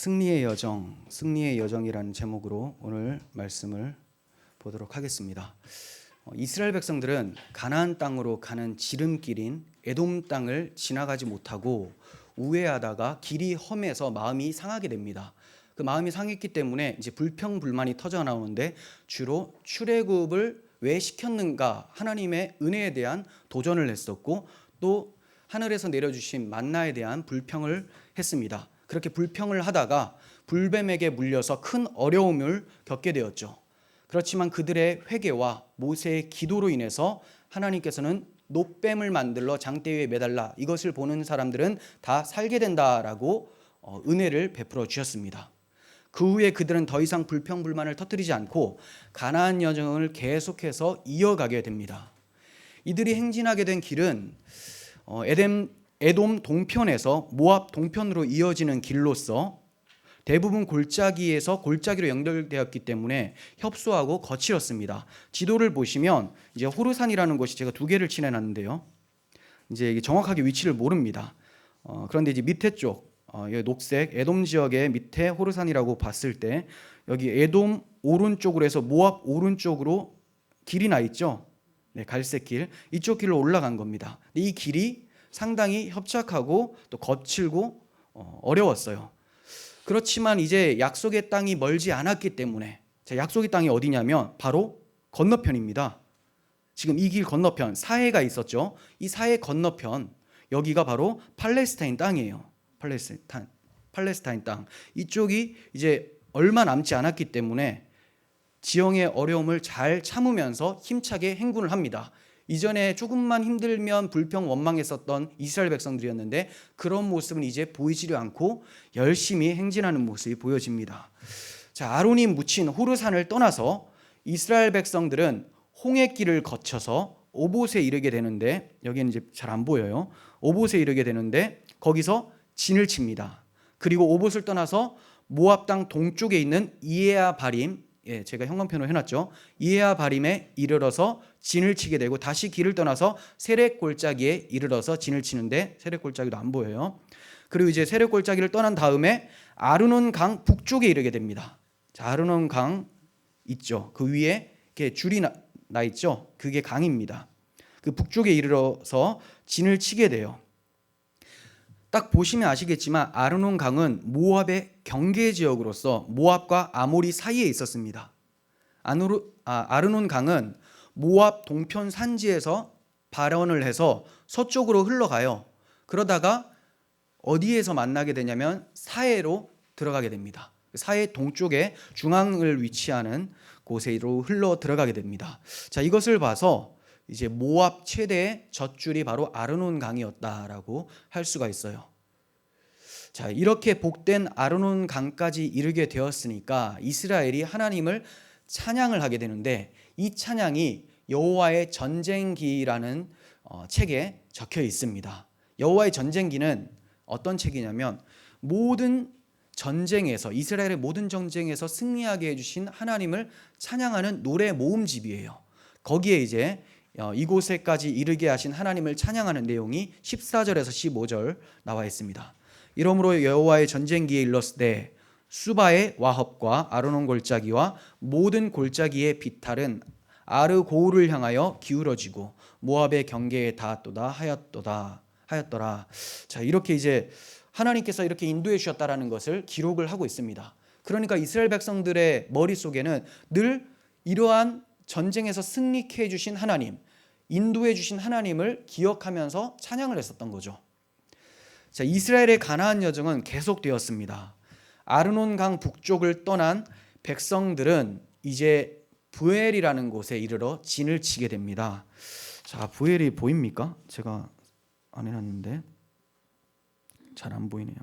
승리의 여정, 승리의 여정이라는 제목으로 오늘 말씀을 보도록 하겠습니다. 이스라엘 백성들은 가나안 땅으로 가는 지름길인 에돔 땅을 지나가지 못하고 우회하다가 길이 험해서 마음이 상하게 됩니다. 그 마음이 상했기 때문에 이제 불평불만이 터져 나오는데 주로 출애굽을 왜 시켰는가 하나님의 은혜에 대한 도전을 했었고 또 하늘에서 내려주신 만나에 대한 불평을 했습니다. 그렇게 불평을 하다가 불뱀에게 물려서 큰 어려움을 겪게 되었죠. 그렇지만 그들의 회개와 모세의 기도로 인해서 하나님께서는 놋뱀을 만들러 장대 위에 매달라 이것을 보는 사람들은 다 살게 된다라고 은혜를 베풀어 주셨습니다. 그 후에 그들은 더 이상 불평불만을 터뜨리지 않고 가나안 여정을 계속해서 이어가게 됩니다. 이들이 행진하게 된 길은 에돔 동편에서 모압 동편으로 이어지는 길로서 대부분 골짜기에서 골짜기로 연결되었기 때문에 협소하고 거칠었습니다. 지도를 보시면 이제 호르산이라는 곳이 제가 두 개를 칠해놨는데요. 이제 이게 정확하게 위치를 모릅니다. 그런데 이제 밑에 쪽 여기 녹색 에돔 지역의 밑에 호르산이라고 봤을 때 여기 에돔 오른쪽으로 해서 모압 오른쪽으로 길이 나 있죠. 네, 갈색 길 이쪽 길로 올라간 겁니다. 이 길이 상당히 협착하고 또 거칠고 어려웠어요. 그렇지만 이제 약속의 땅이 멀지 않았기 때문에 약속의 땅이 어디냐면 바로 건너편입니다. 지금 이 길 건너편 사해가 있었죠. 이 사해 건너편 여기가 바로 팔레스타인 땅이에요. 팔레스타인 땅 이쪽이 이제 얼마 남지 않았기 때문에 지형의 어려움을 잘 참으면서 힘차게 행군을 합니다. 이전에 조금만 힘들면 불평 원망했었던 이스라엘 백성들이었는데 그런 모습은 이제 보이지를 않고 열심히 행진하는 모습이 보여집니다. 자, 아론이 묻힌 호르산을 떠나서 이스라엘 백성들은 홍해길을 거쳐서 오봇에 이르게 되는데 여기는 이제 잘 안 보여요. 오봇에 이르게 되는데 거기서 진을 칩니다. 그리고 오봇을 떠나서 모압 땅 동쪽에 있는 이에아 바림, 제가 형광펜으로 해놨죠. 이에아 바림에 이르러서 진을 치게 되고 다시 길을 떠나서 세렉 골짜기에 이르러서 진을 치는데 세렉 골짜기도 안 보여요. 그리고 이제 세렉 골짜기를 떠난 다음에 아르논 강 북쪽에 이르게 됩니다. 자, 아르논 강 있죠. 그 위에 이렇게 줄이 나 있죠. 그게 강입니다. 그 북쪽에 이르러서 진을 치게 돼요. 딱 보시면 아시겠지만 아르논 강은 모압의 경계 지역으로서 모압과 아모리 사이에 있었습니다. 아르논 강은 모압 동편 산지에서 발원을 해서 서쪽으로 흘러가요. 그러다가 어디에서 만나게 되냐면 사해로 들어가게 됩니다. 사해 동쪽에 중앙을 위치하는 곳으로 흘러 들어가게 됩니다. 자, 이것을 봐서 이제 모압 최대의 젖줄이 바로 아르논 강이었다라고 할 수가 있어요. 자, 이렇게 복된 아르논 강까지 이르게 되었으니까 이스라엘이 하나님을 찬양을 하게 되는데 이 찬양이 여호와의 전쟁기라는 책에 적혀 있습니다. 여호와의 전쟁기는 어떤 책이냐면 모든 전쟁에서 이스라엘의 모든 전쟁에서 승리하게 해주신 하나님을 찬양하는 노래 모음집이에요. 거기에 이제 이곳에까지 이르게 하신 하나님을 찬양하는 내용이 14절에서 15절 나와 있습니다. 이러므로 여호와의 전쟁기에 일렀으되 수바의 와합과 아르논 골짜기와 모든 골짜기의 비탈은 아르고우를 향하여 기울어지고 모압의 경계에 닿았도다 하였더라. 자, 이렇게 이제 하나님께서 이렇게 인도해 주셨다라는 것을 기록을 하고 있습니다. 그러니까 이스라엘 백성들의 머릿속에는 늘 이러한 전쟁에서 승리케 해주신 하나님, 인도해 주신 하나님을 기억하면서 찬양을 했었던 거죠. 자, 이스라엘의 가나안 여정은 계속되었습니다. 아르논 강 북쪽을 떠난 백성들은 이제 부엘이라는 곳에 이르러 진을 치게 됩니다. 자, 부엘이 보입니까? 제가 안 해놨는데 잘 안 보이네요.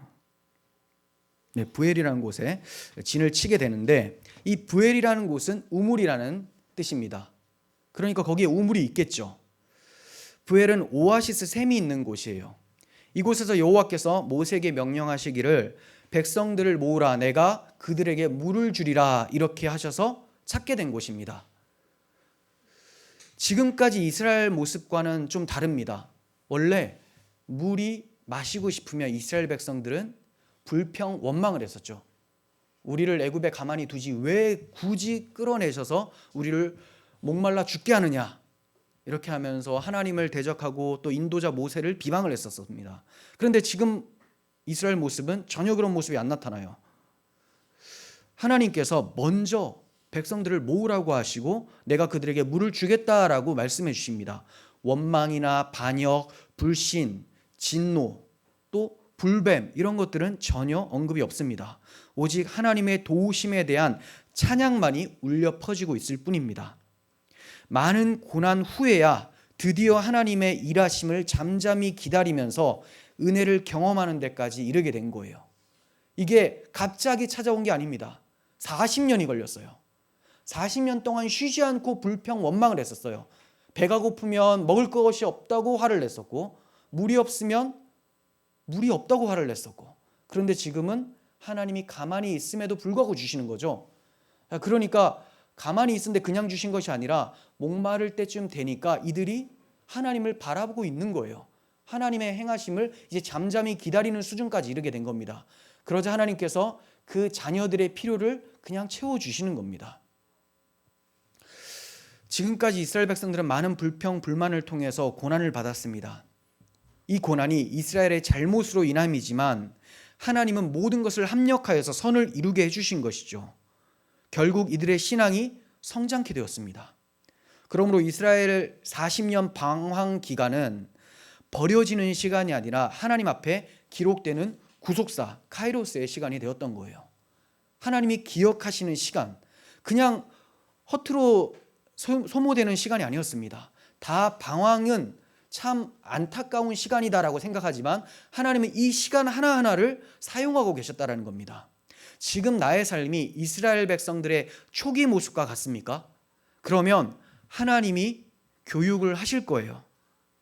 네, 부엘이라는 곳에 진을 치게 되는데 이 부엘이라는 곳은 우물이라는 뜻입니다. 그러니까 거기에 우물이 있겠죠. 부엘은 오아시스 샘이 있는 곳이에요. 이곳에서 여호와께서 모세에게 명령하시기를 백성들을 모으라 내가 그들에게 물을 주리라 이렇게 하셔서 찾게 된 곳입니다. 지금까지 이스라엘 모습과는 좀 다릅니다. 원래 물이 마시고 싶으면 이스라엘 백성들은 불평 원망을 했었죠. 우리를 애굽에 가만히 두지 왜 굳이 끌어내셔서 우리를 목말라 죽게 하느냐, 이렇게 하면서 하나님을 대적하고 또 인도자 모세를 비방을 했었습니다. 그런데 지금 이스라엘 모습은 전혀 그런 모습이 안 나타나요. 하나님께서 먼저 백성들을 모으라고 하시고 내가 그들에게 물을 주겠다라고 말씀해 주십니다. 원망이나 반역, 불신, 진노, 또 불뱀, 이런 것들은 전혀 언급이 없습니다. 오직 하나님의 도우심에 대한 찬양만이 울려 퍼지고 있을 뿐입니다. 많은 고난 후에야 드디어 하나님의 일하심을 잠잠히 기다리면서 은혜를 경험하는 데까지 이르게 된 거예요. 이게 갑자기 찾아온 게 아닙니다. 40년이 걸렸어요. 40년 동안 쉬지 않고 불평 원망을 했었어요. 배가 고프면 먹을 것이 없다고 화를 냈었고, 물이 없으면 물이 없다고 화를 냈었고, 그런데 지금은 하나님이 가만히 있음에도 불구하고 주시는 거죠. 그러니까 가만히 있는데 그냥 주신 것이 아니라 목마를 때쯤 되니까 이들이 하나님을 바라보고 있는 거예요. 하나님의 행하심을 이제 잠잠히 기다리는 수준까지 이르게 된 겁니다. 그러자 하나님께서 그 자녀들의 필요를 그냥 채워주시는 겁니다. 지금까지 이스라엘 백성들은 많은 불평, 불만을 통해서 고난을 받았습니다. 이 고난이 이스라엘의 잘못으로 인함이지만 하나님은 모든 것을 합력하여서 선을 이루게 해주신 것이죠. 결국 이들의 신앙이 성장케 되었습니다. 그러므로 이스라엘 40년 방황 기간은 버려지는 시간이 아니라 하나님 앞에 기록되는 구속사, 카이로스의 시간이 되었던 거예요. 하나님이 기억하시는 시간, 그냥 허투루 소모되는 시간이 아니었습니다. 다 방황은 참 안타까운 시간이다라고 생각하지만 하나님은 이 시간 하나하나를 사용하고 계셨다는 겁니다. 지금 나의 삶이 이스라엘 백성들의 초기 모습과 같습니까? 그러면 하나님이 교육을 하실 거예요.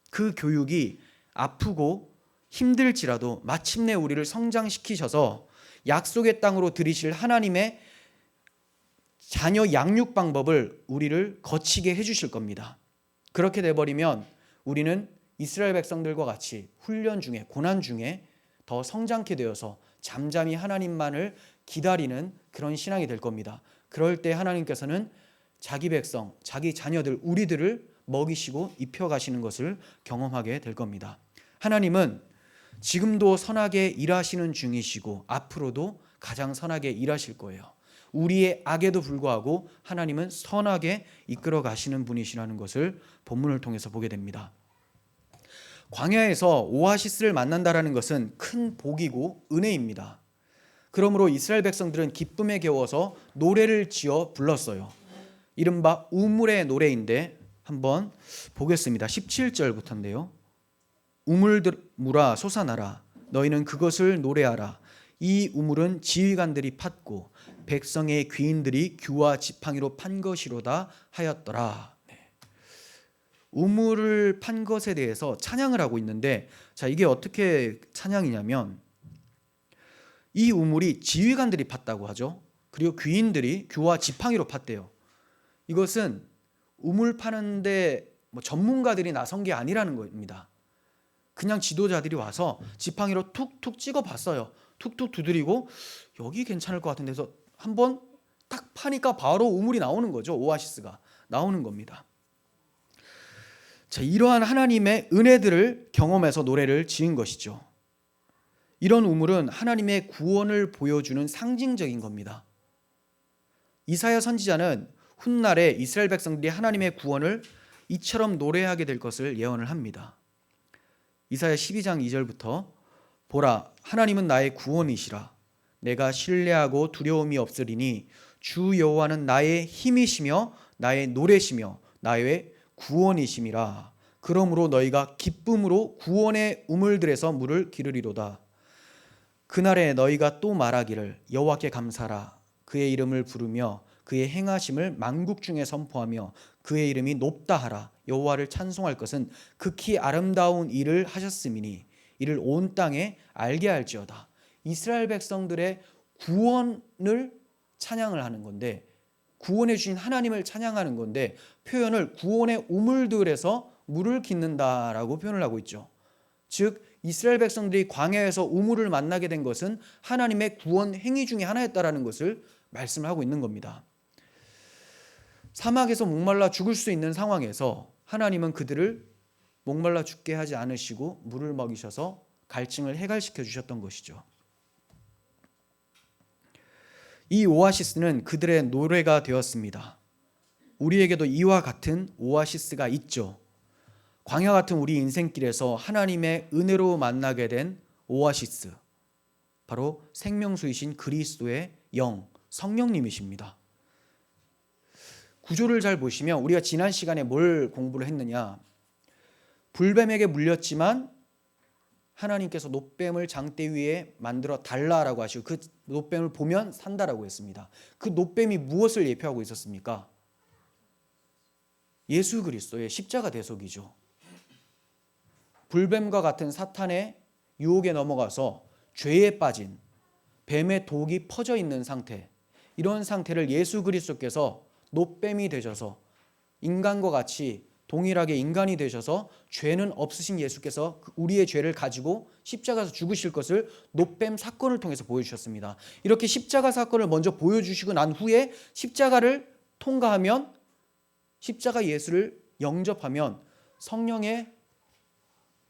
그 교육이 아프고 힘들지라도 마침내 우리를 성장시키셔서 약속의 땅으로 들이실 하나님의 자녀 양육 방법을 우리를 거치게 해주실 겁니다. 그렇게 돼버리면 우리는 이스라엘 백성들과 같이 훈련 중에, 고난 중에 더 성장케 되어서 잠잠히 하나님만을 기다리는 그런 신앙이 될 겁니다. 그럴 때 하나님께서는 자기 백성, 자기 자녀들, 우리들을 먹이시고 입혀가시는 것을 경험하게 될 겁니다. 하나님은 지금도 선하게 일하시는 중이시고 앞으로도 가장 선하게 일하실 거예요. 우리의 악에도 불구하고 하나님은 선하게 이끌어 가시는 분이시라는 것을 본문을 통해서 보게 됩니다. 광야에서 오아시스를 만난다라는 것은 큰 복이고 은혜입니다. 그러므로 이스라엘 백성들은 기쁨에 겨워서 노래를 지어 불렀어요. 이른바 우물의 노래인데 한번 보겠습니다. 17절부터인데요. 우물들아 솟아나라, 너희는 그것을 노래하라. 이 우물은 지휘관들이 팠고 백성의 귀인들이 규와 지팡이로 판 것이로다 하였더라. 우물을 판 것에 대해서 찬양을 하고 있는데, 자, 이게 어떻게 찬양이냐면 이 우물이 지휘관들이 팠다고 하죠. 그리고 귀인들이 규와 지팡이로 팠대요. 이것은 우물 파는데 전문가들이 나선 게 아니라는 겁니다. 그냥 지도자들이 와서 지팡이로 툭툭 찍어 봤어요. 툭툭 두드리고 여기 괜찮을 것 같은 데서 한번 딱 파니까 바로 우물이 나오는 거죠. 오아시스가 나오는 겁니다. 자, 이러한 하나님의 은혜들을 경험해서 노래를 지은 것이죠. 이런 우물은 하나님의 구원을 보여주는 상징적인 겁니다. 이사야 선지자는 훗날에 이스라엘 백성들이 하나님의 구원을 이처럼 노래하게 될 것을 예언을 합니다. 이사야 12장 2절부터 보라, 하나님은 나의 구원이시라. 내가 신뢰하고 두려움이 없으리니 주 여호와는 나의 힘이시며 나의 노래시며 나의 구원이심이라. 그러므로 너희가 기쁨으로 구원의 우물들에서 물을 기르리로다. 그날에 너희가 또 말하기를 여호와께 감사라. 그의 이름을 부르며 그의 행하심을 만국 중에 선포하며 그의 이름이 높다 하라. 여호와를 찬송할 것은 극히 아름다운 일을 하셨음이니 이를 온 땅에 알게 할지어다. 이스라엘 백성들의 구원을 찬양을 하는 건데, 구원해 주신 하나님을 찬양하는 건데 표현을 구원의 우물들에서 물을 깃는다라고 표현을 하고 있죠. 즉 이스라엘 백성들이 광야에서 우물을 만나게 된 것은 하나님의 구원 행위 중에 하나였다라는 것을 말씀하고 있는 겁니다. 사막에서 목말라 죽을 수 있는 상황에서 하나님은 그들을 목말라 죽게 하지 않으시고 물을 먹이셔서 갈증을 해갈시켜 주셨던 것이죠. 이 오아시스는 그들의 노래가 되었습니다. 우리에게도 이와 같은 오아시스가 있죠. 광야 같은 우리 인생길에서 하나님의 은혜로 만나게 된 오아시스, 바로 생명수이신 그리스도의 영, 성령님이십니다. 구조를 잘 보시면 우리가 지난 시간에 뭘 공부를 했느냐, 불뱀에게 물렸지만 하나님께서 놋뱀을 장대 위에 만들어 달라라고 하시고 그 놋뱀을 보면 산다라고 했습니다. 그 놋뱀이 무엇을 예표하고 있었습니까? 예수 그리스도의 십자가 대속이죠. 불뱀과 같은 사탄의 유혹에 넘어가서 죄에 빠진 뱀의 독이 퍼져 있는 상태, 이런 상태를 예수 그리스도께서 놋뱀이 되셔서 인간과 같이 동일하게 인간이 되셔서 죄는 없으신 예수께서 우리의 죄를 가지고 십자가에서 죽으실 것을 놋뱀 사건을 통해서 보여주셨습니다. 이렇게 십자가 사건을 먼저 보여주시고 난 후에 십자가를 통과하면, 십자가 예수를 영접하면 성령의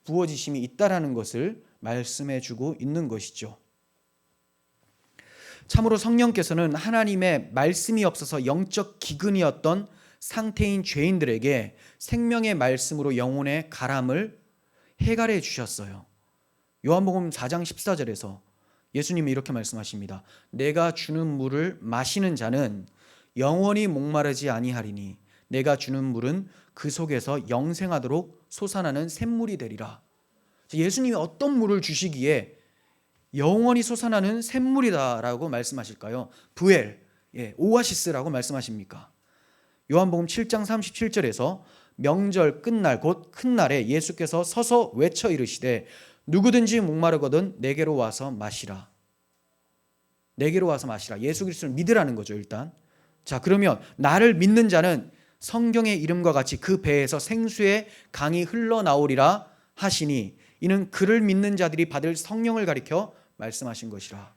부어지심이 있다라는 것을 말씀해 주고 있는 것이죠. 참으로 성령께서는 하나님의 말씀이 없어서 영적 기근이었던 상태인 죄인들에게 생명의 말씀으로 영혼의 가람을 해갈해 주셨어요. 요한복음 4장 14절에서 예수님이 이렇게 말씀하십니다. 내가 주는 물을 마시는 자는 영원히 목마르지 아니하리니 내가 주는 물은 그 속에서 영생하도록 솟아나는 샘물이 되리라. 예수님이 어떤 물을 주시기에 영원히 솟아나는 샘물이다라고 말씀하실까요? 부엘, 오아시스라고 말씀하십니까? 요한복음 7장 37절에서 명절 끝날 곧 큰 날에 예수께서 서서 외쳐 이르시되 누구든지 목마르거든 내게로 와서 마시라. 내게로 와서 마시라. 예수 그리스도를 믿으라는 거죠. 일단 자, 그러면 나를 믿는 자는 성경의 이름과 같이 그 배에서 생수의 강이 흘러나오리라 하시니 이는 그를 믿는 자들이 받을 성령을 가리켜 말씀하신 것이라.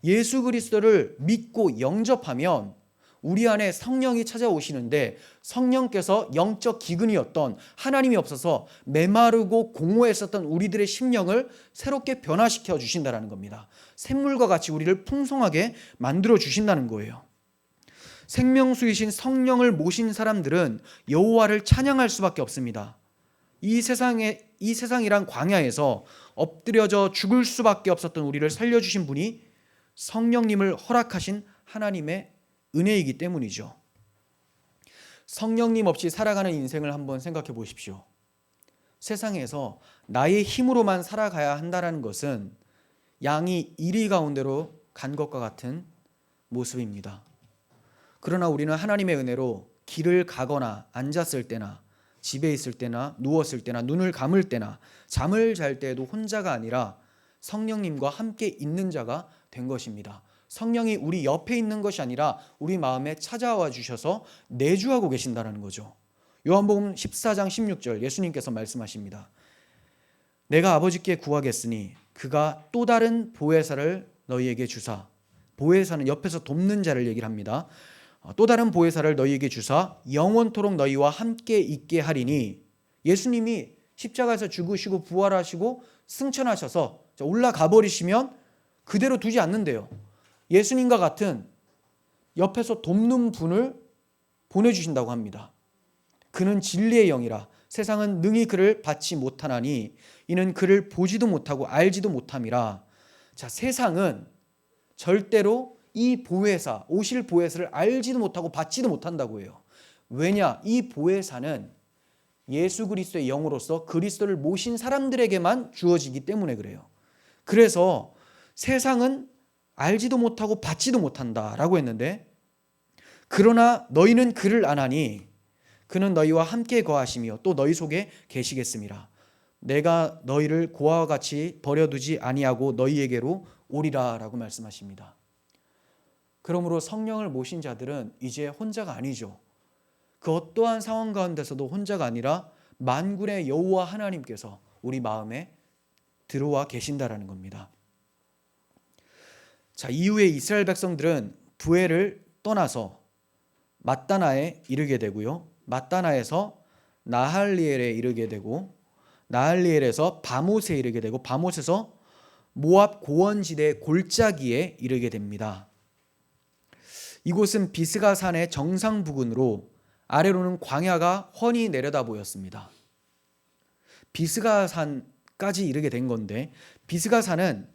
예수 그리스도를 믿고 영접하면 우리 안에 성령이 찾아오시는데, 성령께서 영적 기근이었던, 하나님이 없어서 메마르고 공허했었던 우리들의 심령을 새롭게 변화시켜 주신다는 겁니다. 샘물과 같이 우리를 풍성하게 만들어 주신다는 거예요. 생명수이신 성령을 모신 사람들은 여호와를 찬양할 수밖에 없습니다. 이 세상이란 광야에서 엎드려져 죽을 수밖에 없었던 우리를 살려주신 분이 성령님을 허락하신 하나님의 은혜이기 때문이죠. 성령님 없이 살아가는 인생을 한번 생각해 보십시오. 세상에서 나의 힘으로만 살아가야 한다는 것은 양이 이리 가운데로 간 것과 같은 모습입니다. 그러나 우리는 하나님의 은혜로 길을 가거나 앉았을 때나 집에 있을 때나 누웠을 때나 눈을 감을 때나 잠을 잘 때에도 혼자가 아니라 성령님과 함께 있는 자가 된 것입니다. 성령이 우리 옆에 있는 것이 아니라 우리 마음에 찾아와 주셔서 내주하고 계신다는 거죠. 요한복음 14장 16절 예수님께서 말씀하십니다. 내가 아버지께 구하겠으니 그가 또 다른 보혜사를 너희에게 주사, 보혜사는 옆에서 돕는 자를 얘기를 합니다. 또 다른 보혜사를 너희에게 주사 영원토록 너희와 함께 있게 하리니, 예수님이 십자가에서 죽으시고 부활하시고 승천하셔서 올라가 버리시면 그대로 두지 않는데요. 예수님과 같은 옆에서 돕는 분을 보내주신다고 합니다. 그는 진리의 영이라 세상은 능히 그를 받지 못하나니 이는 그를 보지도 못하고 알지도 못함이라. 자, 세상은 절대로 이 보혜사, 오실 보혜사를 알지도 못하고 받지도 못한다고 해요. 왜냐? 이 보혜사는 예수 그리스도의 영으로서 그리스도를 모신 사람들에게만 주어지기 때문에 그래요. 그래서 세상은 알지도 못하고 받지도 못한다라고 했는데, 그러나 너희는 그를 아나니 그는 너희와 함께 거하시며 또 너희 속에 계시겠음이라. 내가 너희를 고아와 같이 버려두지 아니하고 너희에게로 오리라 라고 말씀하십니다. 그러므로 성령을 모신 자들은 이제 혼자가 아니죠. 그 어떠한 상황 가운데서도 혼자가 아니라 만군의 여호와 하나님께서 우리 마음에 들어와 계신다라는 겁니다. 자, 이후에 이스라엘 백성들은 부엘을 떠나서 맛다나에 이르게 되고요. 맛다나에서 나할리엘에 이르게 되고 나할리엘에서 바못에 이르게 되고 바못에서 모압 고원지대 골짜기에 이르게 됩니다. 이곳은 비스가 산의 정상 부근으로 아래로는 광야가 훤히 내려다 보였습니다. 비스가 산까지 이르게 된 건데, 비스가 산은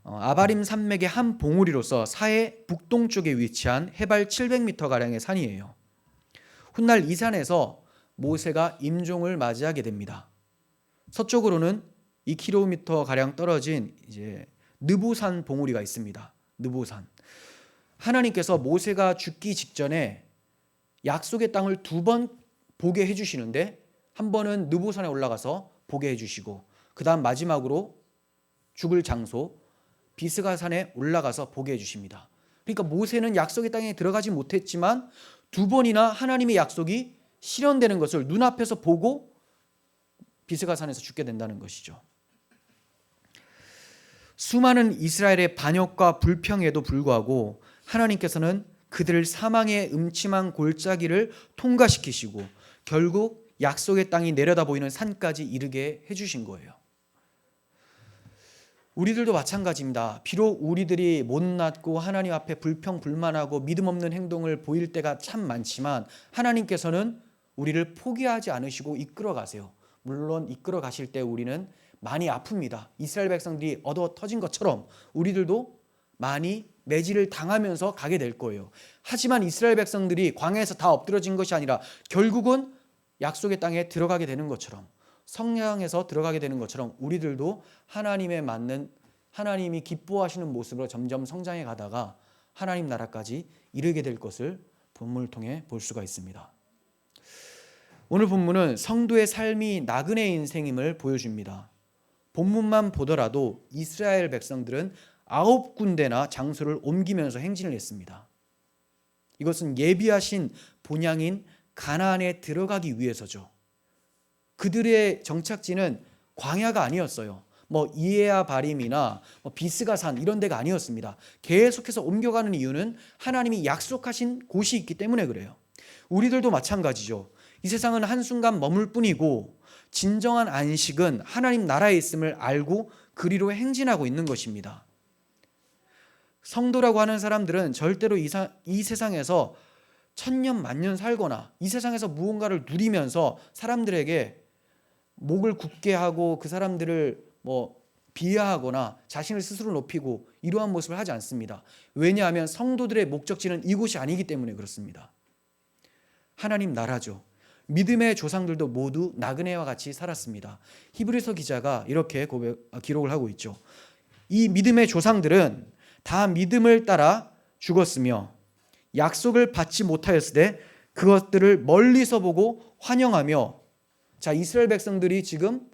아바림 산맥의 한 봉우리로서 사해 북동쪽에 위치한 해발 700m가량의 산이에요. 훗날 이 산에서 모세가 임종을 맞이하게 됩니다. 서쪽으로는 2km 가량 떨어진 이제 느보산 봉우리가 있습니다. 느보산. 하나님께서 모세가 죽기 직전에 약속의 땅을 2번 보게 해주시는데, 한 번은 느보산에 올라가서 보게 해주시고, 그 다음 마지막으로 죽을 장소 비스가산에 올라가서 보게 해주십니다. 그러니까 모세는 약속의 땅에 들어가지 못했지만 2번이나 하나님의 약속이 실현되는 것을 눈앞에서 보고 비스가산에서 죽게 된다는 것이죠. 수많은 이스라엘의 반역과 불평에도 불구하고 하나님께서는 그들을 사망의 음침한 골짜기를 통과시키시고 결국 약속의 땅이 내려다 보이는 산까지 이르게 해주신 거예요. 우리들도 마찬가지입니다. 비록 우리들이 못났고 하나님 앞에 불평불만하고 믿음 없는 행동을 보일 때가 참 많지만 하나님께서는 우리를 포기하지 않으시고 이끌어 가세요. 물론 이끌어 가실 때 우리는 많이 아픕니다. 이스라엘 백성들이 얻어 터진 것처럼 우리들도 많이 매질을 당하면서 가게 될 거예요. 하지만 이스라엘 백성들이 광야에서 다 엎드러진 것이 아니라 결국은 약속의 땅에 들어가게 되는 것처럼, 성량에서 들어가게 되는 것처럼 우리들도 하나님에 맞는, 하나님이 기뻐하시는 모습으로 점점 성장해 가다가 하나님 나라까지 이르게 될 것을 본문을 통해 볼 수가 있습니다. 오늘 본문은 성도의 삶이 나그네 인생임을 보여줍니다. 본문만 보더라도 이스라엘 백성들은 9군데나 장소를 옮기면서 행진을 했습니다. 이것은 예비하신 본향인 가나안에 들어가기 위해서죠. 그들의 정착지는 광야가 아니었어요. 이에야 바림이나 비스가산 이런 데가 아니었습니다. 계속해서 옮겨가는 이유는 하나님이 약속하신 곳이 있기 때문에 그래요. 우리들도 마찬가지죠. 이 세상은 한순간 머물 뿐이고 진정한 안식은 하나님 나라에 있음을 알고 그리로 행진하고 있는 것입니다. 성도라고 하는 사람들은 절대로 이 세상에서 천년 만년 살거나 이 세상에서 무언가를 누리면서 사람들에게 목을 굳게 하고 그 사람들을 비하하거나 자신을 스스로 높이고 이러한 모습을 하지 않습니다. 왜냐하면 성도들의 목적지는 이곳이 아니기 때문에 그렇습니다. 하나님 나라죠. 믿음의 조상들도 모두 나그네와 같이 살았습니다. 히브리서 기자가 이렇게 기록을 하고 있죠. 이 믿음의 조상들은 다 믿음을 따라 죽었으며 약속을 받지 못하였으되 그것들을 멀리서 보고 환영하며, 자, 이스라엘 백성들이 지금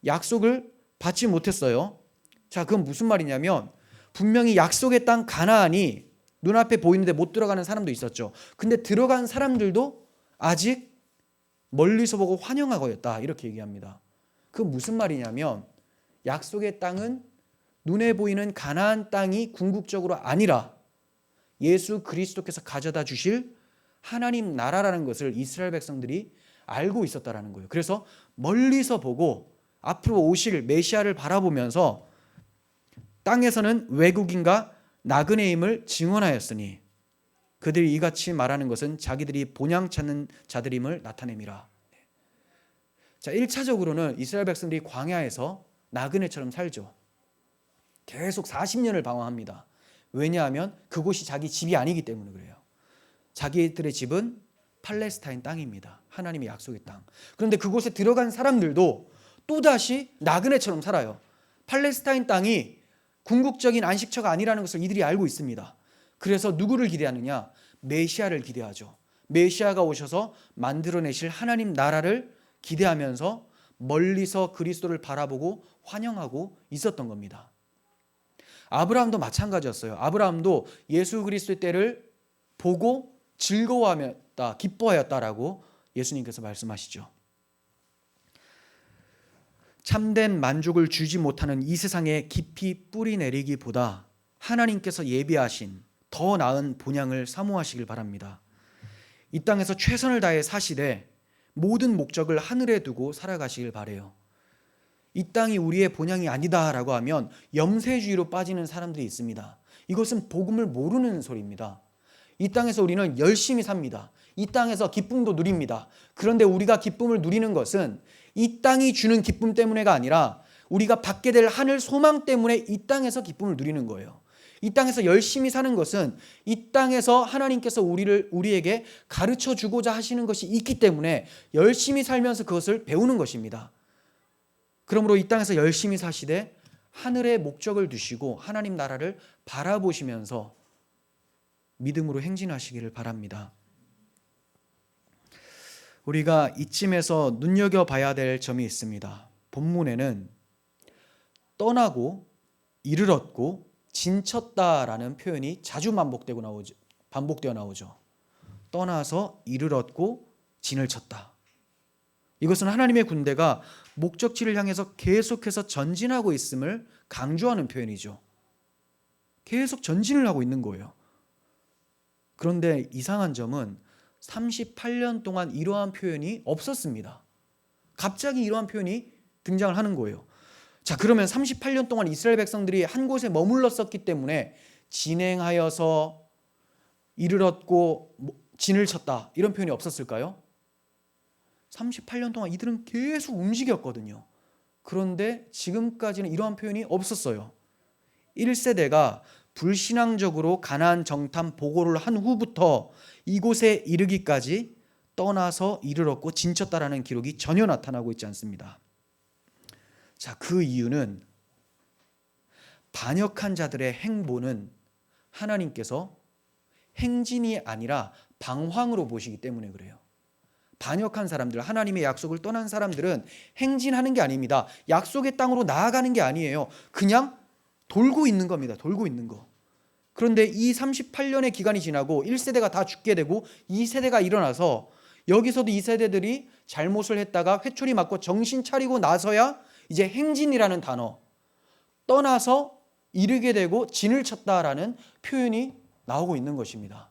약속을 받지 못했어요. 자, 그건 무슨 말이냐면 분명히 약속의 땅 가나안이 눈앞에 보이는데 못 들어가는 사람도 있었죠. 근데 들어간 사람들도 아직 멀리서 보고 환영하고 있다, 이렇게 얘기합니다. 그건 무슨 말이냐면 약속의 땅은 눈에 보이는 가나안 땅이 궁극적으로 아니라 예수 그리스도께서 가져다 주실 하나님 나라라는 것을 이스라엘 백성들이 알고 있었다라는 거예요. 그래서 멀리서 보고 앞으로 오실 메시아를 바라보면서 땅에서는 외국인과 나그네임을 증언하였으니 그들이 이같이 말하는 것은 자기들이 본향 찾는 자들임을 나타냄이라. 자, 1차적으로는 이스라엘 백성들이 광야에서 나그네처럼 살죠. 계속 40년을 방황합니다. 왜냐하면 그곳이 자기 집이 아니기 때문에 그래요. 자기들의 집은 팔레스타인 땅입니다. 하나님의 약속의 땅. 그런데 그곳에 들어간 사람들도 또다시 나그네처럼 살아요. 팔레스타인 땅이 궁극적인 안식처가 아니라는 것을 이들이 알고 있습니다. 그래서 누구를 기대하느냐? 메시아를 기대하죠. 메시아가 오셔서 만들어내실 하나님 나라를 기대하면서 멀리서 그리스도를 바라보고 환영하고 있었던 겁니다. 아브라함도 마찬가지였어요. 아브라함도 예수 그리스도의 때를 보고 즐거워하였다, 기뻐하였다라고 예수님께서 말씀하시죠. 참된 만족을 주지 못하는 이 세상에 깊이 뿌리 내리기보다 하나님께서 예비하신 더 나은 본향을 사모하시길 바랍니다. 이 땅에서 최선을 다해 사시되 모든 목적을 하늘에 두고 살아가시길 바라요. 이 땅이 우리의 본향이 아니다라고 하면 염세주의로 빠지는 사람들이 있습니다. 이것은 복음을 모르는 소리입니다. 이 땅에서 우리는 열심히 삽니다. 이 땅에서 기쁨도 누립니다. 그런데 우리가 기쁨을 누리는 것은 이 땅이 주는 기쁨 때문에가 아니라 우리가 받게 될 하늘 소망 때문에 이 땅에서 기쁨을 누리는 거예요. 이 땅에서 열심히 사는 것은 이 땅에서 하나님께서 우리에게 가르쳐 주고자 하시는 것이 있기 때문에 열심히 살면서 그것을 배우는 것입니다. 그러므로 이 땅에서 열심히 사시되 하늘의 목적을 두시고 하나님 나라를 바라보시면서 믿음으로 행진하시기를 바랍니다. 우리가 이쯤에서 눈여겨봐야 될 점이 있습니다. 본문에는 떠나고 이를 얻고 진쳤다라는 표현이 자주 반복되어 나오죠. 떠나서 이를 얻고 진을 쳤다. 이것은 하나님의 군대가 목적지를 향해서 계속해서 전진하고 있음을 강조하는 표현이죠. 계속 전진을 하고 있는 거예요. 그런데 이상한 점은 38년 동안 이러한 표현이 없었습니다. 갑자기 이러한 표현이 등장을 하는 거예요. 자, 그러면 38년 동안 이스라엘 백성들이 한 곳에 머물렀었기 때문에 진행하여서 이를 얻고 진을 쳤다 이런 표현이 없었을까요? 38년 동안 이들은 계속 움직였거든요. 그런데 지금까지는 이러한 표현이 없었어요. 1세대가 불신앙적으로 가나안 정탐 보고를 한 후부터 이곳에 이르기까지 떠나서 이를 얻고 진쳤다라는 기록이 전혀 나타나고 있지 않습니다. 자, 그 이유는 반역한 자들의 행보는 하나님께서 행진이 아니라 방황으로 보시기 때문에 그래요. 반역한 사람들, 하나님의 약속을 떠난 사람들은 행진하는 게 아닙니다. 약속의 땅으로 나아가는 게 아니에요. 그냥 돌고 있는 겁니다. 돌고 있는 거. 그런데 이 38년의 기간이 지나고 1세대가 다 죽게 되고 2세대가 일어나서 여기서도 2세대들이 잘못을 했다가 회초리 맞고 정신 차리고 나서야 이제 행진이라는 단어, 떠나서 이르게 되고 진을 쳤다라는 표현이 나오고 있는 것입니다.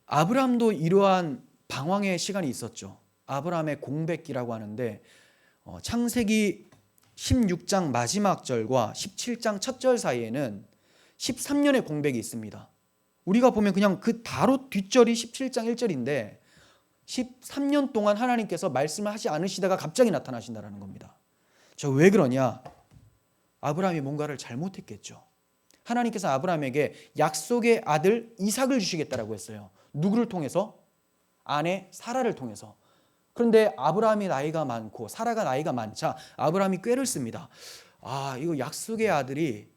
아브라함도 이러한 방황의 시간이 있었죠. 아브라함의 공백기라고 하는데 창세기 16장 마지막 절과 17장 첫 절 사이에는 13년의 공백이 있습니다. 우리가 보면 그냥 그 바로 뒷절이 17장 1절인데 13년 동안 하나님께서 말씀을 하지 않으시다가 갑자기 나타나신다는 겁니다. 저 왜 그러냐? 아브라함이 뭔가를 잘못했겠죠. 하나님께서 아브라함에게 약속의 아들 이삭을 주시겠다라고 했어요. 누구를 통해서? 아내 사라를 통해서. 그런데 아브라함이 나이가 많고 사라가 나이가 많자 아브라함이 꾀를 씁니다. 이거 약속의 아들이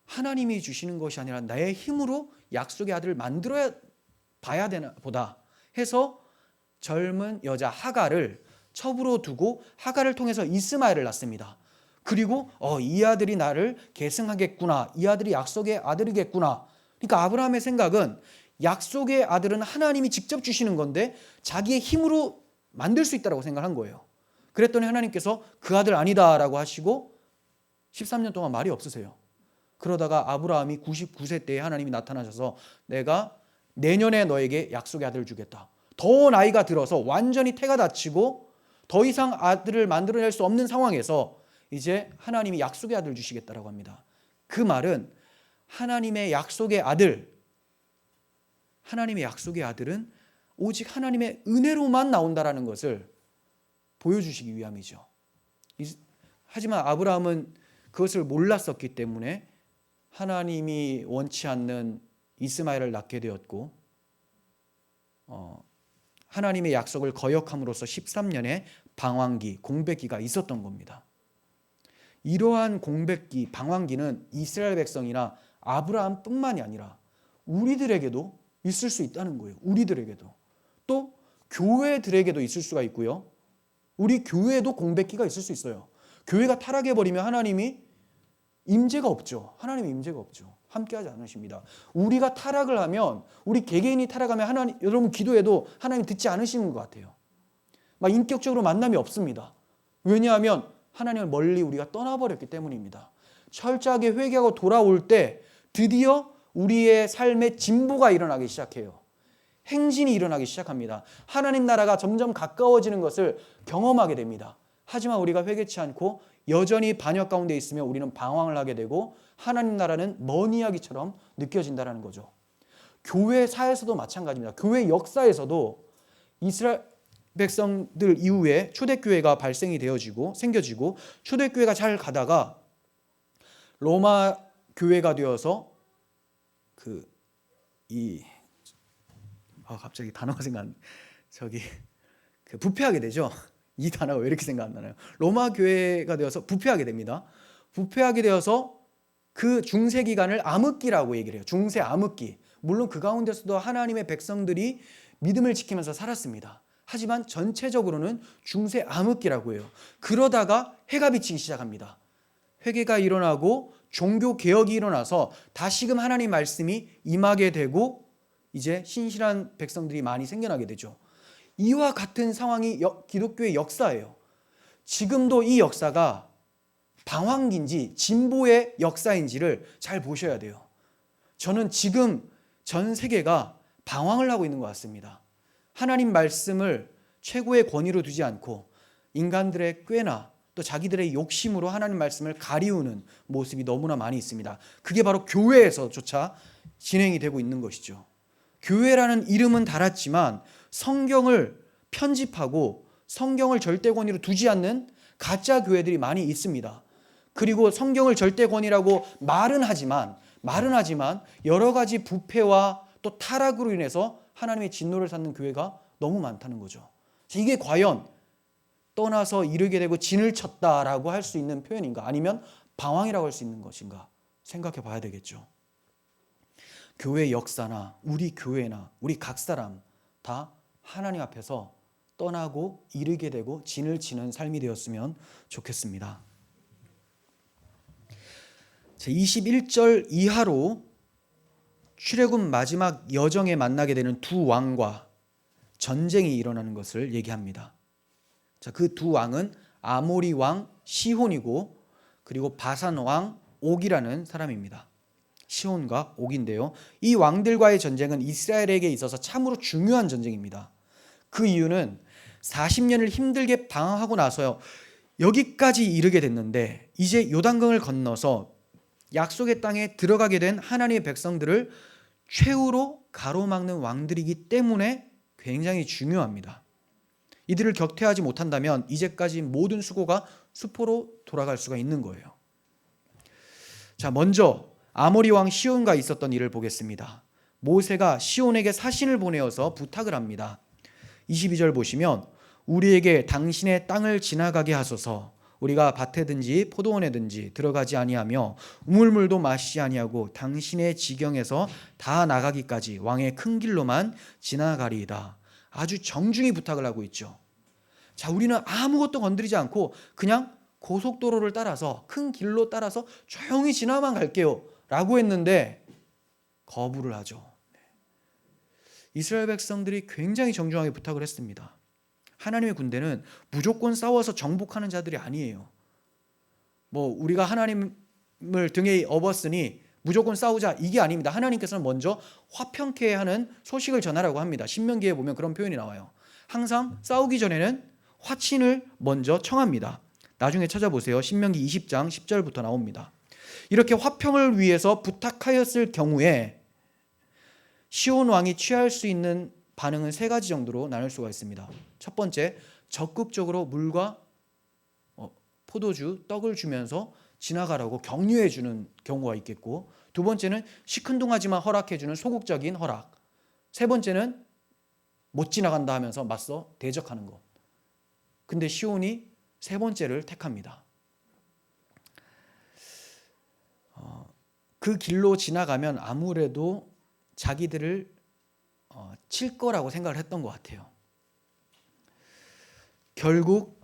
하나님이 주시는 것이 아니라 나의 힘으로 약속의 아들을 만들어야 봐야 되나 보다 해서 젊은 여자 하갈을 첩으로 두고 하갈을 통해서 이스마엘을 낳습니다. 그리고 이 아들이 나를 계승하겠구나. 이 아들이 약속의 아들이겠구나. 그러니까 아브라함의 생각은 약속의 아들은 하나님이 직접 주시는 건데 자기의 힘으로 만들 수 있다고 생각한 거예요. 그랬더니 하나님께서 그 아들 아니다라고 하시고 13년 동안 말이 없으세요. 그러다가 아브라함이 99세 때에 하나님이 나타나셔서 내가 내년에 너에게 약속의 아들을 주겠다. 더 나이가 들어서 완전히 태가 다치고 더 이상 아들을 만들어낼 수 없는 상황에서 이제 하나님이 약속의 아들을 주시겠다라고 합니다. 그 말은 하나님의 약속의 아들은 오직 하나님의 은혜로만 나온다라는 것을 보여주시기 위함이죠. 하지만 아브라함은 그것을 몰랐었기 때문에 하나님이 원치 않는 이스마엘을 낳게 되었고 하나님의 약속을 거역함으로써 13년의 방황기, 공백기가 있었던 겁니다. 이러한 공백기, 방황기는 이스라엘 백성이나 아브라함뿐만이 아니라 우리들에게도 있을 수 있다는 거예요. 우리들에게도. 또 교회들에게도 있을 수가 있고요. 우리 교회에도 공백기가 있을 수 있어요. 교회가 타락해버리면 하나님이 임재가 없죠. 하나님의 임재가 없죠. 함께하지 않으십니다. 우리가 타락을 하면, 우리 개개인이 타락하면 하나님, 여러분 기도해도 하나님 듣지 않으시는 것 같아요. 막 인격적으로 만남이 없습니다. 왜냐하면 하나님을 멀리 우리가 떠나버렸기 때문입니다. 철저하게 회개하고 돌아올 때 드디어 우리의 삶에 진보가 일어나기 시작해요. 행진이 일어나기 시작합니다. 하나님 나라가 점점 가까워지는 것을 경험하게 됩니다. 하지만 우리가 회개치 않고 여전히 반역 가운데 있으면 우리는 방황을 하게 되고 하나님 나라는 먼 이야기처럼 느껴진다는 거죠. 교회사에서도 마찬가지입니다. 교회 역사에서도 이스라엘 백성들 이후에 초대교회가 발생이 생겨지고 초대교회가 잘 가다가 로마 교회가 되어서 갑자기 단어가 부패하게 되죠. 이 단어가 왜 이렇게 생각 안 나나요? 로마 교회가 되어서 부패하게 됩니다. 부패하게 되어서 그 중세 기간을 암흑기라고 얘기를 해요. 중세 암흑기. 물론 그 가운데서도 하나님의 백성들이 믿음을 지키면서 살았습니다. 하지만 전체적으로는 중세 암흑기라고 해요. 그러다가 해가 비치기 시작합니다. 회개가 일어나고 종교 개혁이 일어나서 다시금 하나님 말씀이 임하게 되고 이제 신실한 백성들이 많이 생겨나게 되죠. 이와 같은 상황이 기독교의 역사예요. 지금도 이 역사가 방황기인지 진보의 역사인지를 잘 보셔야 돼요. 저는 지금 전 세계가 방황을 하고 있는 것 같습니다. 하나님 말씀을 최고의 권위로 두지 않고 인간들의 꾀나 또 자기들의 욕심으로 하나님 말씀을 가리우는 모습이 너무나 많이 있습니다. 그게 바로 교회에서조차 진행이 되고 있는 것이죠. 교회라는 이름은 달았지만 성경을 편집하고 성경을 절대 권위로 두지 않는 가짜 교회들이 많이 있습니다. 그리고 성경을 절대 권위라고 말은 하지만 여러 가지 부패와 또 타락으로 인해서 하나님의 진노를 받는 교회가 너무 많다는 거죠. 이게 과연 떠나서 이르게 되고 진을 쳤다라고 할 수 있는 표현인가? 아니면 방황이라고 할 수 있는 것인가? 생각해 봐야 되겠죠. 교회 역사나 우리 교회나 우리 각 사람 다 하나님 앞에서 떠나고 이르게 되고 진을 치는 삶이 되었으면 좋겠습니다. 제21절 이하로 출애굽 마지막 여정에 만나게 되는 두 왕과 전쟁이 일어나는 것을 얘기합니다. 그 두 왕은 아모리 왕 시혼이고 그리고 바산 왕 옥이라는 사람입니다. 시혼과 옥인데요. 이 왕들과의 전쟁은 이스라엘에게 있어서 참으로 중요한 전쟁입니다. 그 이유는 40년을 힘들게 방황하고 나서 여기까지 이르게 됐는데 이제 요단강을 건너서 약속의 땅에 들어가게 된 하나님의 백성들을 최후로 가로막는 왕들이기 때문에 굉장히 중요합니다. 이들을 격퇴하지 못한다면 이제까지 모든 수고가 수포로 돌아갈 수가 있는 거예요. 먼저 아모리 왕 시온과 있었던 일을 보겠습니다. 모세가 시온에게 사신을 보내어서 부탁을 합니다. 22절 보시면 우리에게 당신의 땅을 지나가게 하소서. 우리가 밭에든지 포도원에든지 들어가지 아니하며 우물물도 마시지 아니하고 당신의 지경에서 다 나가기까지 왕의 큰 길로만 지나가리이다. 아주 정중히 부탁을 하고 있죠. 우리는 아무것도 건드리지 않고 그냥 고속도로를 따라서 큰 길로 따라서 조용히 지나만 갈게요 라고 했는데 거부를 하죠. 이스라엘 백성들이 굉장히 정중하게 부탁을 했습니다. 하나님의 군대는 무조건 싸워서 정복하는 자들이 아니에요. 우리가 하나님을 등에 업었으니 무조건 싸우자 이게 아닙니다. 하나님께서는 먼저 화평케 하는 소식을 전하라고 합니다. 신명기에 보면 그런 표현이 나와요. 항상 싸우기 전에는 화친을 먼저 청합니다. 나중에 찾아보세요. 신명기 20장 10절부터 나옵니다. 이렇게 화평을 위해서 부탁하였을 경우에 시온 왕이 취할 수 있는 반응은 세 가지 정도로 나눌 수가 있습니다. 첫 번째, 적극적으로 물과 포도주, 떡을 주면서 지나가라고 격려해 주는 경우가 있겠고, 두 번째는 시큰둥하지만 허락해 주는 소극적인 허락, 세 번째는 못 지나간다 하면서 맞서 대적하는 것. 근데 시온이 세 번째를 택합니다. 그 길로 지나가면 아무래도 자기들을 칠 거라고 생각을 했던 것 같아요. 결국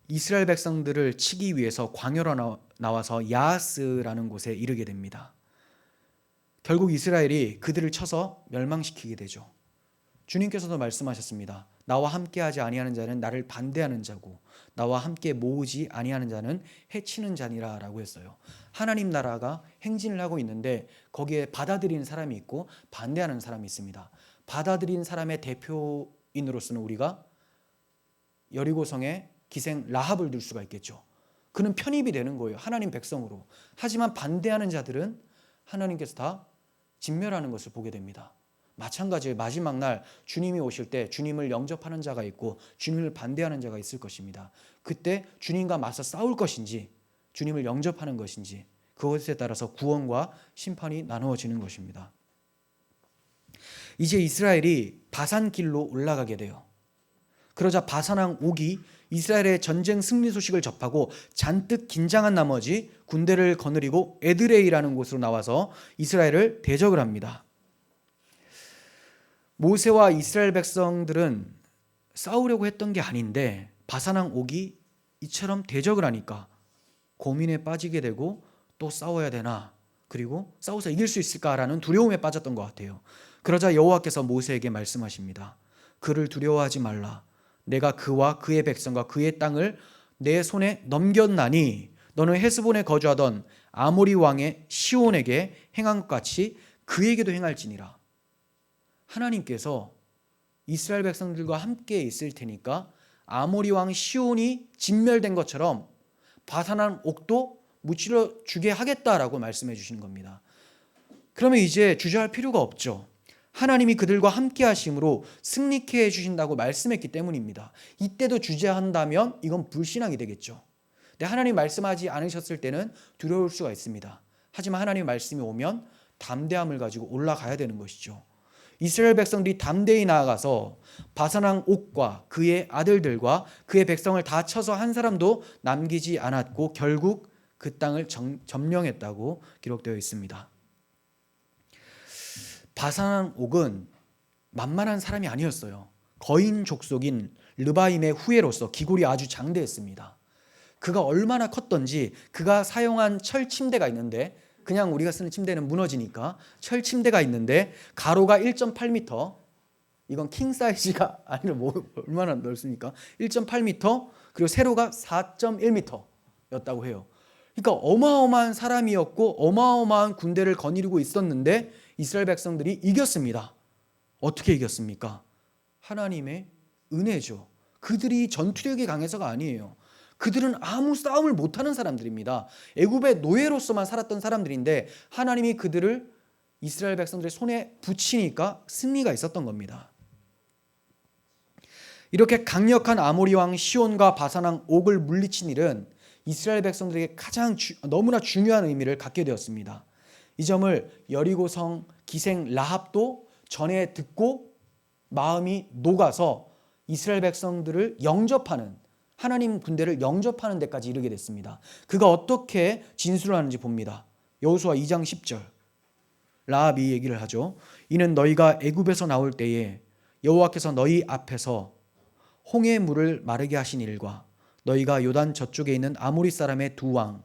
이스라엘 백성들을 치기 위해서 광야로 나와서 야하스라는 곳에 이르게 됩니다. 결국 이스라엘이 그들을 쳐서 멸망시키게 되죠. 주님께서도 말씀하셨습니다. 나와 함께하지 아니하는 자는 나를 반대하는 자고 나와 함께 모으지 아니하는 자는 해치는 자니라라고 했어요. 하나님 나라가 행진을 하고 있는데 거기에 받아들이는 사람이 있고 반대하는 사람이 있습니다. 받아들인 사람의 대표인으로서는 우리가 여리고성의 기생 라합을 들 수가 있겠죠. 그는 편입이 되는 거예요. 하나님 백성으로. 하지만 반대하는 자들은 하나님께서 다 진멸하는 것을 보게 됩니다. 마찬가지로 마지막 날 주님이 오실 때 주님을 영접하는 자가 있고 주님을 반대하는 자가 있을 것입니다. 그때 주님과 맞서 싸울 것인지 주님을 영접하는 것인지 그것에 따라서 구원과 심판이 나누어지는 것입니다. 이제 이스라엘이 바산길로 올라가게 돼요. 그러자 바산왕 옥이 이스라엘의 전쟁 승리 소식을 접하고 잔뜩 긴장한 나머지 군대를 거느리고 에드레이라는 곳으로 나와서 이스라엘을 대적을 합니다. 모세와 이스라엘 백성들은 싸우려고 했던 게 아닌데 바산왕 옥이 이처럼 대적을 하니까 고민에 빠지게 되고 또 싸워야 되나 그리고 싸워서 이길 수 있을까라는 두려움에 빠졌던 것 같아요. 그러자 여호와께서 모세에게 말씀하십니다. 그를 두려워하지 말라. 내가 그와 그의 백성과 그의 땅을 내 손에 넘겼나니 너는 헤스본에 거주하던 아모리 왕의 시온에게 행한 것 같이 그에게도 행할지니라. 하나님께서 이스라엘 백성들과 함께 있을 테니까 아모리 왕 시온이 진멸된 것처럼 바산한 옥도 무찔러 주게 하겠다라고 말씀해 주시는 겁니다. 그러면 이제 주저할 필요가 없죠. 하나님이 그들과 함께 하심으로 승리케 해주신다고 말씀했기 때문입니다. 이때도 주저한다면 이건 불신앙이 되겠죠. 근데 하나님 말씀하지 않으셨을 때는 두려울 수가 있습니다. 하지만 하나님 말씀이 오면 담대함을 가지고 올라가야 되는 것이죠. 이스라엘 백성들이 담대히 나아가서 바산왕 옥과 그의 아들들과 그의 백성을 다 쳐서 한 사람도 남기지 않았고 결국 그 땅을 점령했다고 기록되어 있습니다. 바산왕 옥은 만만한 사람이 아니었어요. 거인 족속인 르바임의 후예로서 기골이 아주 장대했습니다. 그가 얼마나 컸던지 그가 사용한 철 침대가 있는데 그냥 우리가 쓰는 침대는 무너지니까 철 침대가 있는데 가로가 1.8m 이건 킹 사이즈가 아니라 얼마나 넓습니까? 1.8m 그리고 세로가 4.1m였다고 해요. 그러니까 어마어마한 사람이었고 어마어마한 군대를 거느리고 있었는데 이스라엘 백성들이 이겼습니다. 어떻게 이겼습니까? 하나님의 은혜죠. 그들이 전투력이 강해서가 아니에요. 그들은 아무 싸움을 못하는 사람들입니다. 애굽의 노예로서만 살았던 사람들인데 하나님이 그들을 이스라엘 백성들의 손에 붙이니까 승리가 있었던 겁니다. 이렇게 강력한 아모리 왕 시온과 바산 왕 옥을 물리친 일은 이스라엘 백성들에게 가장 너무나 중요한 의미를 갖게 되었습니다. 이 점을 여리고성 기생 라합도 전에 듣고 마음이 녹아서 이스라엘 백성들을 영접하는 하나님 군대를 영접하는 데까지 이르게 됐습니다. 그가 어떻게 진술을 하는지 봅니다. 여호수아 2장 10절 라합이 얘기를 하죠. 이는 너희가 애굽에서 나올 때에 여호와께서 너희 앞에서 홍해 물을 마르게 하신 일과 너희가 요단 저쪽에 있는 아모리 사람의 두 왕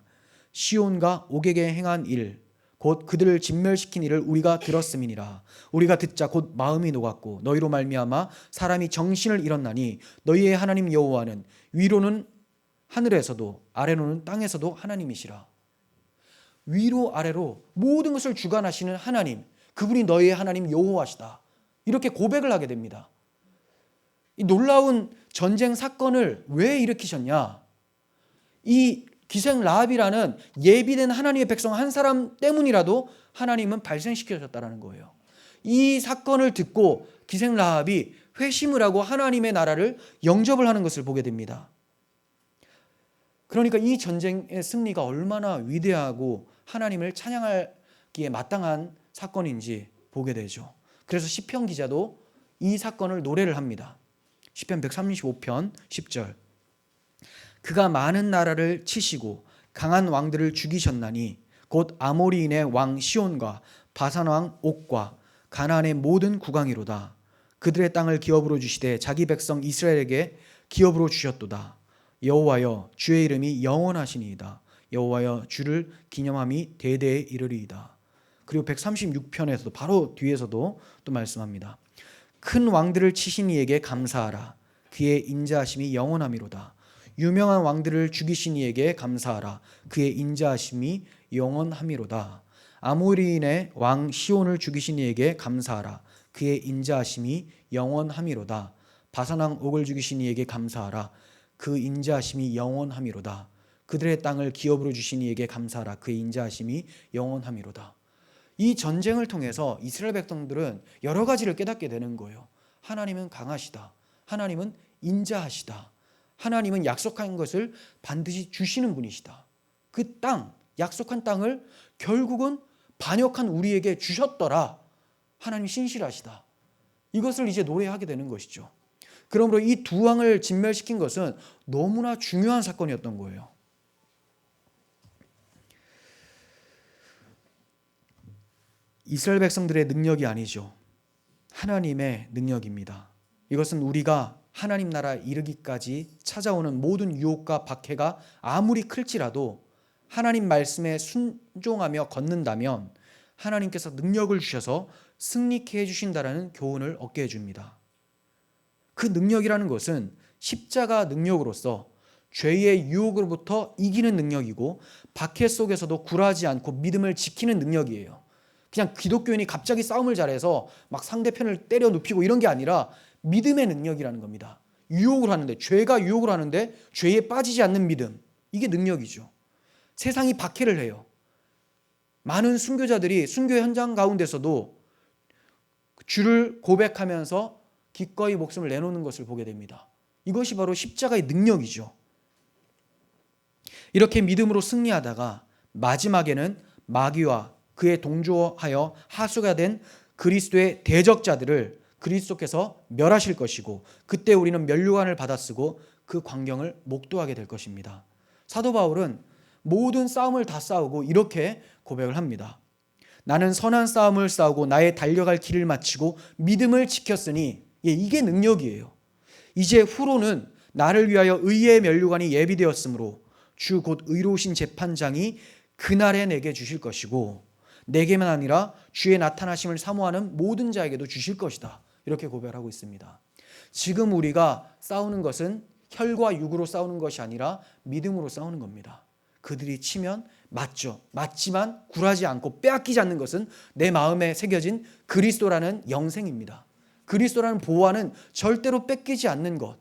시온과 옥에게 행한 일 곧 그들을 진멸시킨 일을 우리가 들었음이니라. 우리가 듣자 곧 마음이 녹았고 너희로 말미암아 사람이 정신을 잃었나니 너희의 하나님 여호와는 위로는 하늘에서도 아래로는 땅에서도 하나님이시라. 위로 아래로 모든 것을 주관하시는 하나님, 그분이 너희의 하나님 여호와시다. 이렇게 고백을 하게 됩니다. 이 놀라운 전쟁 사건을 왜 일으키셨냐? 이 기생 라합이라는 예비된 하나님의 백성 한 사람 때문이라도 하나님은 발생시켜줬다는 거예요. 이 사건을 듣고 기생 라합이 회심을 하고 하나님의 나라를 영접을 하는 것을 보게 됩니다. 그러니까 이 전쟁의 승리가 얼마나 위대하고 하나님을 찬양하기에 마땅한 사건인지 보게 되죠. 그래서 시편 기자도 이 사건을 노래를 합니다. 시편 135편 10절 그가 많은 나라를 치시고 강한 왕들을 죽이셨나니 곧 아모리인의 왕 시온과 바산 왕 옥과 가나안의 모든 국왕이로다. 그들의 땅을 기업으로 주시되 자기 백성 이스라엘에게 기업으로 주셨도다. 여호와여 주의 이름이 영원하시니이다. 여호와여 주를 기념함이 대대에 이르리이다. 그리고 136편에서도 바로 뒤에서도 또 말씀합니다. 큰 왕들을 치신 이에게 감사하라. 그의 인자하심이 영원함이로다. 유명한 왕들을 죽이신 이에게 감사하라. 그의 인자하심이 영원함이로다. 아모리인의 왕 시온을 죽이신 이에게 감사하라. 그의 인자하심이 영원함이로다. 바산왕 옥을 죽이신 이에게 감사하라. 그 인자하심이 영원함이로다. 그들의 땅을 기업으로 주신 이에게 감사하라. 그의 인자하심이 영원함이로다. 이 전쟁을 통해서 이스라엘 백성들은 여러 가지를 깨닫게 되는 거예요. 하나님은 강하시다. 하나님은 인자하시다. 하나님은 약속한 것을 반드시 주시는 분이시다. 그 땅, 약속한 땅을 결국은 반역한 우리에게 주셨더라. 하나님 신실하시다. 이것을 이제 노래하게 되는 것이죠. 그러므로 이 두 왕을 진멸시킨 것은 너무나 중요한 사건이었던 거예요. 이스라엘 백성들의 능력이 아니죠. 하나님의 능력입니다. 이것은 우리가 하나님 나라 이르기까지 찾아오는 모든 유혹과 박해가 아무리 클지라도 하나님 말씀에 순종하며 걷는다면 하나님께서 능력을 주셔서 승리케 해주신다라는 교훈을 얻게 해줍니다. 그 능력이라는 것은 십자가 능력으로서 죄의 유혹으로부터 이기는 능력이고 박해 속에서도 굴하지 않고 믿음을 지키는 능력이에요. 그냥 기독교인이 갑자기 싸움을 잘해서 막 상대편을 때려 눕히고 이런 게 아니라 믿음의 능력이라는 겁니다. 유혹을 하는데, 죄가 유혹을 하는데 죄에 빠지지 않는 믿음, 이게 능력이죠. 세상이 박해를 해요. 많은 순교자들이 순교 현장 가운데서도 주를 고백하면서 기꺼이 목숨을 내놓는 것을 보게 됩니다. 이것이 바로 십자가의 능력이죠. 이렇게 믿음으로 승리하다가 마지막에는 마귀와 그에 동조하여 하수가 된 그리스도의 대적자들을 그리스도께서 멸하실 것이고, 그때 우리는 면류관을 받아쓰고 그 광경을 목도하게 될 것입니다. 사도 바울은 모든 싸움을 다 싸우고 이렇게 고백을 합니다. 나는 선한 싸움을 싸우고 나의 달려갈 길을 마치고 믿음을 지켰으니, 이게 능력이에요. 이제 후로는 나를 위하여 의의 면류관이 예비되었으므로 주 곧 의로우신 재판장이 그날에 내게 주실 것이고 내게만 아니라 주의 나타나심을 사모하는 모든 자에게도 주실 것이다. 이렇게 고백을 하고 있습니다. 지금 우리가 싸우는 것은 혈과 육으로 싸우는 것이 아니라 믿음으로 싸우는 겁니다. 그들이 치면 맞죠. 맞지만 굴하지 않고 빼앗기지 않는 것은 내 마음에 새겨진 그리스도라는 영생입니다. 그리스도라는 보화는 절대로 뺏기지 않는 것.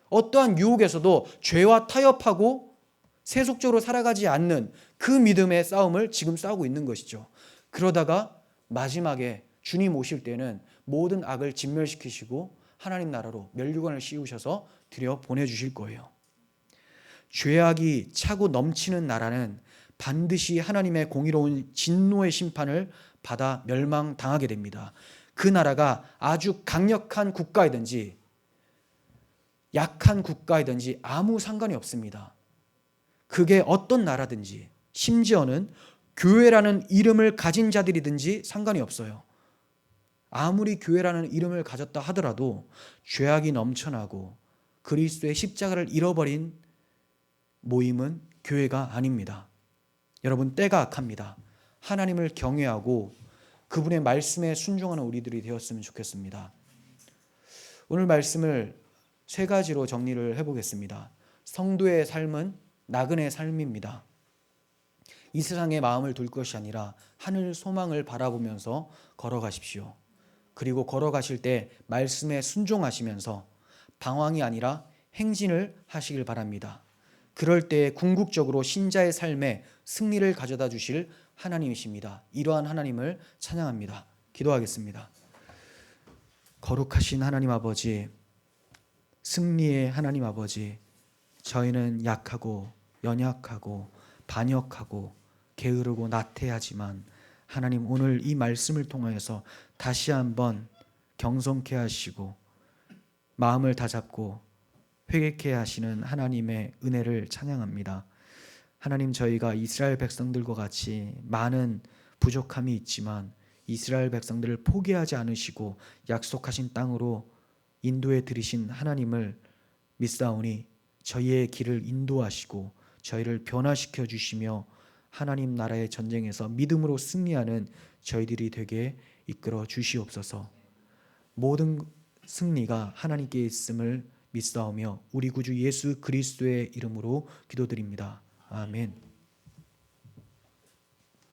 어떠한 유혹에서도 죄와 타협하고 세속적으로 살아가지 않는 그 믿음의 싸움을 지금 싸우고 있는 것이죠. 그러다가 마지막에 주님 오실 때는 모든 악을 진멸시키시고 하나님 나라로 면류관을 씌우셔서 들여 보내주실 거예요. 죄악이 차고 넘치는 나라는 반드시 하나님의 공의로운 진노의 심판을 받아 멸망당하게 됩니다. 그 나라가 아주 강력한 국가이든지 약한 국가이든지 아무 상관이 없습니다. 그게 어떤 나라든지, 심지어는 교회라는 이름을 가진 자들이든지 상관이 없어요. 아무리 교회라는 이름을 가졌다 하더라도 죄악이 넘쳐나고 그리스도의 십자가를 잃어버린 모임은 교회가 아닙니다. 여러분, 때가 악합니다. 하나님을 경외하고 그분의 말씀에 순종하는 우리들이 되었으면 좋겠습니다. 오늘 말씀을 세 가지로 정리를 해보겠습니다. 성도의 삶은 나그네 삶입니다. 이 세상에 마음을 둘 것이 아니라 하늘 소망을 바라보면서 걸어가십시오. 그리고 걸어가실 때 말씀에 순종하시면서 방황이 아니라 행진을 하시길 바랍니다. 그럴 때 궁극적으로 신자의 삶에 승리를 가져다 주실 하나님이십니다. 이러한 하나님을 찬양합니다. 기도하겠습니다. 거룩하신 하나님 아버지, 승리의 하나님 아버지, 저희는 약하고 연약하고 반역하고 게으르고 나태하지만 하나님, 오늘 이 말씀을 통하여서 다시 한번 경성케 하시고 마음을 다잡고 회개케 하시는 하나님의 은혜를 찬양합니다. 하나님, 저희가 이스라엘 백성들과 같이 많은 부족함이 있지만 이스라엘 백성들을 포기하지 않으시고 약속하신 땅으로 인도해 들이신 하나님을 믿사오니 저희의 길을 인도하시고 저희를 변화시켜 주시며 하나님 나라의 전쟁에서 믿음으로 승리하는 저희들이 되게 이끌어 주시옵소서. 모든 승리가 하나님께 있음을 믿사오며 우리 구주 예수 그리스도의 이름으로 기도드립니다. 아멘.